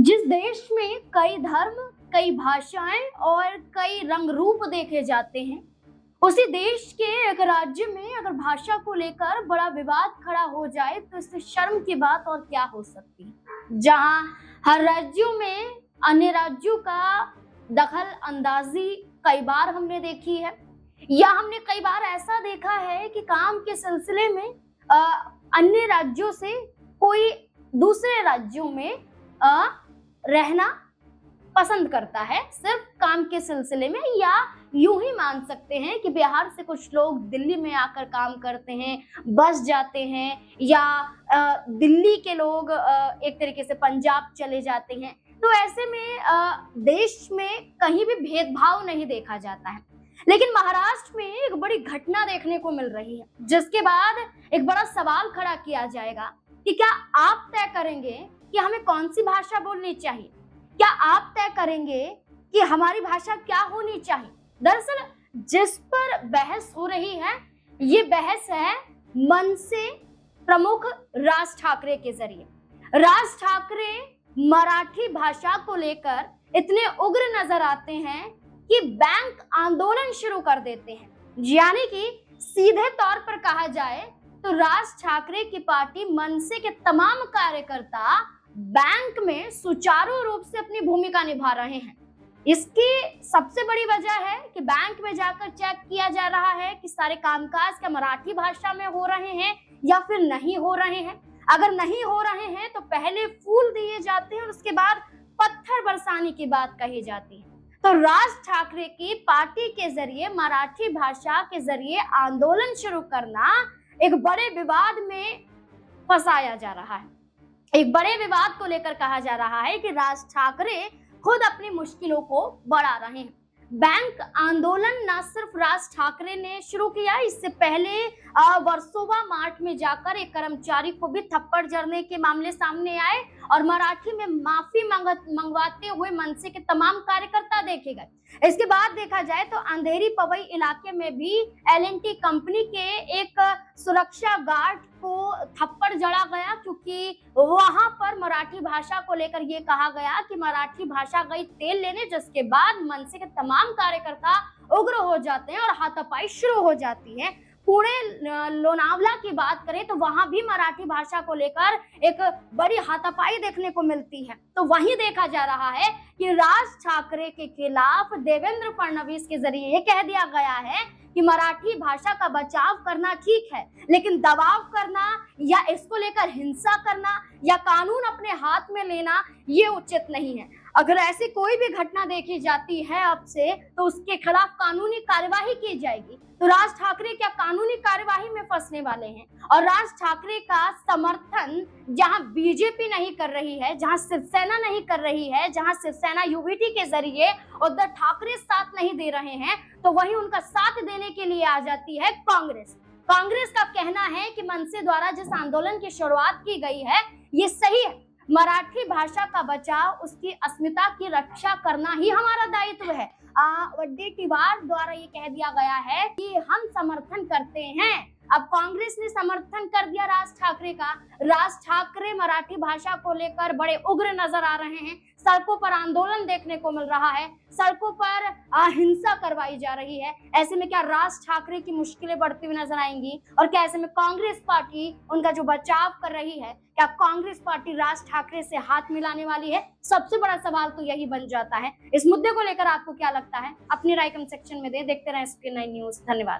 जिस देश में कई धर्म, कई भाषाएं और कई रंग रूप देखे जाते हैं, उसी देश के एक राज्य में अगर भाषा को लेकर बड़ा विवाद खड़ा हो जाए तो इससे शर्म की बात और क्या हो सकती है। जहां हर राज्यों में अन्य राज्यों का दखल अंदाजी कई बार हमने देखी है, या हमने कई बार ऐसा देखा है कि काम के सिलसिले में अन्य राज्यों से कोई दूसरे राज्यों में रहना पसंद करता है सिर्फ काम के सिलसिले में, या यूं ही मान सकते हैं कि बिहार से कुछ लोग दिल्ली में आकर काम करते हैं, बस जाते हैं, या दिल्ली के लोग एक तरीके से पंजाब चले जाते हैं। तो ऐसे में देश में कहीं भी भेदभाव नहीं देखा जाता है। लेकिन महाराष्ट्र में एक बड़ी घटना देखने को मिल रही है, जिसके बाद एक बड़ा सवाल खड़ा किया जाएगा कि क्या आप तय करेंगे कि हमें कौन सी भाषा बोलनी चाहिए? क्या आप तय करेंगे कि हमारी भाषा क्या होनी चाहिए? दरअसल जिस पर बहस हो रही है, ये बहस है मनसे प्रमुख राज ठाकरे के जरिए। राज ठाकरे मराठी भाषा को लेकर इतने उग्र नजर आते हैं कि बैंक आंदोलन शुरू कर देते हैं। यानी कि सीधे तौर पर कहा जाए तो राज ठाकरे की पार्टी मनसे के तमाम कार्यकर्ता बैंक में सुचारू रूप से अपनी भूमिका निभा रहे हैं। इसकी सबसे बड़ी वजह है कि बैंक में जाकर चेक किया जा रहा है कि सारे कामकाज क्या मराठी भाषा में हो रहे हैं या फिर नहीं हो रहे हैं। अगर नहीं हो रहे हैं तो पहले फूल दिए जाते हैं और उसके बाद पत्थर बरसाने की बात कही जाती है। तो राज ठाकरे की पार्टी के जरिए मराठी भाषा के जरिए आंदोलन शुरू करना एक बड़े विवाद में फंसाया जा रहा है। एक बड़े विवाद को लेकर कहा जा रहा है कि राज ठाकरे खुद अपनी मुश्किलों को बढ़ा रहे हैं। बैंक आंदोलन न सिर्फ राज ठाकरे ने शुरू किया, इससे पहले वर्सोवा मार्ट में जाकर एक कर्मचारी को भी थप्पड़ जड़ने के मामले सामने आए और मराठी में माफी मंगवाते हुए मनसे के तमाम कार्यकर्ता देखे गए। इसके बाद देखा जाए तो अंधेरी पवई इलाके में भी L&T कंपनी के एक सुरक्षा गार्ड को थप्पड़ जड़ा गया, क्योंकि वहां पर मराठी भाषा को लेकर ये कहा गया कि मराठी भाषा गई तेल लेने, जिसके बाद मनसे के तमाम कार्यकर्ता उग्र हो जाते हैं और हाथापाई शुरू हो जाती है। पुणे लोनावला की बात करें तो वहां भी मराठी भाषा को लेकर एक बड़ी हाथापाई देखने को मिलती है। तो वहीं देखा जा रहा है कि राज ठाकरे के खिलाफ देवेंद्र फडणवीस के जरिए ये कह दिया गया है कि मराठी भाषा का बचाव करना ठीक है, लेकिन दबाव करना या इसको लेकर हिंसा करना या कानून अपने हाथ में लेना ये उचित नहीं है। अगर ऐसी कोई भी घटना देखी जाती है अब से तो उसके खिलाफ कानूनी कार्यवाही की जाएगी। तो राज ठाकरे क्या कानूनी कार्यवाही में फंसने वाले हैं? और राज ठाकरे का समर्थन जहां बीजेपी नहीं कर रही है, जहां शिवसेना नहीं कर रही है, जहां शिवसेना यूबीटी के जरिए उद्धव ठाकरे साथ नहीं दे रहे हैं, तो वहीं उनका साथ देने के लिए आ जाती है कांग्रेस। कांग्रेस का कहना है कि मनसे द्वारा जिस आंदोलन की शुरुआत की गई है ये सही है। मराठी भाषा का बचाव, उसकी अस्मिता की रक्षा करना ही हमारा दायित्व है। वडेट्टीवार द्वारा ये कह दिया गया है कि हम समर्थन करते हैं। अब कांग्रेस ने समर्थन कर दिया राज ठाकरे का। राज ठाकरे मराठी भाषा को लेकर बड़े उग्र नजर आ रहे हैं। सड़कों पर आंदोलन देखने को मिल रहा है, सड़कों पर हिंसा करवाई जा रही है। ऐसे में क्या राज ठाकरे की मुश्किलें बढ़ती हुई नजर आएंगी? और क्या ऐसे में कांग्रेस पार्टी उनका जो बचाव कर रही है, क्या कांग्रेस पार्टी राज ठाकरे से हाथ मिलाने वाली है? सबसे बड़ा सवाल तो यही बन जाता है। इस मुद्दे को लेकर आपको क्या लगता है? अपनी राय कमेंट सेक्शन में दें। देखते रहें SK9 न्यूज़। धन्यवाद।